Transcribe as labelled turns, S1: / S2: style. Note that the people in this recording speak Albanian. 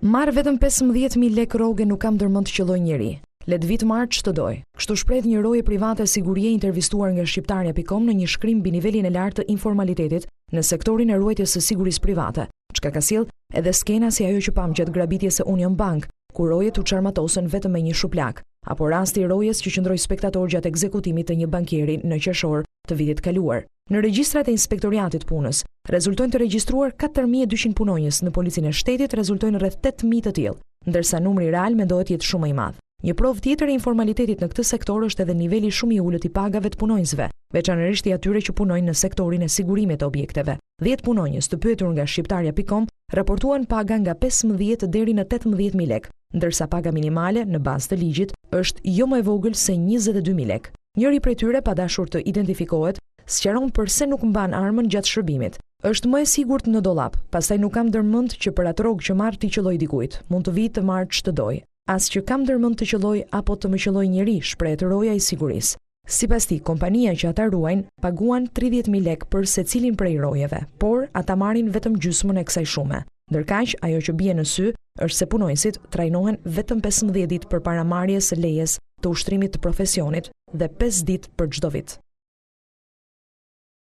S1: Marr vetëm 15.000 lekë rroge nuk kam ndërmend të qelloj njeri. Let vit marr ç'të doj. Kështu shpreh një roje private sigurie intervistuar nga shqiptarja.com në një shkrim mbi nivelin e lartë të informalitetit në sektorin e ruajtjes së sigurisë private, çka ka sjell edhe skena si ajo që pam gjatë grabitjes së Union Bank, ku rojet u çarmatosen vetëm me një shuplak, apo rasti i rojes që qëndroi spektator gjatë ekzekutimit të një bankieri në qershor të vitit kaluar. Në regjistrat e Inspektoriatit Punës, rezultojnë të regjistruar 4.200 punonjës, në Policinë e Shtetit rezultojnë rreth 8.000 të tillë, ndërsa numri real mendohet jetë shumë më i madh. Një provë tjetër e informalitetit në këtë sektor është edhe niveli shumë i ulët i pagave të punonjësve, veçanërisht i atyre që punojnë në sektorin e sigurimit të objekteve. 10 punonjës të pyetur nga shqiptarja.com raportuan paga nga 15 deri në 18.000 lekë, ndërsa paga minimale në bazë të ligjit është jo më e vogël se 22.000 lekë. Njëri prej tyre, pa dashur të identifikohet, sqaron pse nuk mban armën gjatë shërbimit. Është më e sigurt në dollap, pastaj nuk kam ndërmend që për atë rrogë që marr ti qelloj dikujt. Mund të vi të marr ç'të doj. As që kam ndërmend të qelloj apo të më qelloj njeri, shpreh roja i sigurisë. Sipas tij, kompania që ata ruajnë paguan 30.000 lekë për secilin prej rojeve, por ata marrin vetëm gjysmën e kësaj shume. Ndërkaq, ajo që bie në sy është se punonjësit trajnohen vetëm 15 ditë përpara marrjes së lejes të ushtrimit të profesionit dhe 5 ditë për çdo vit.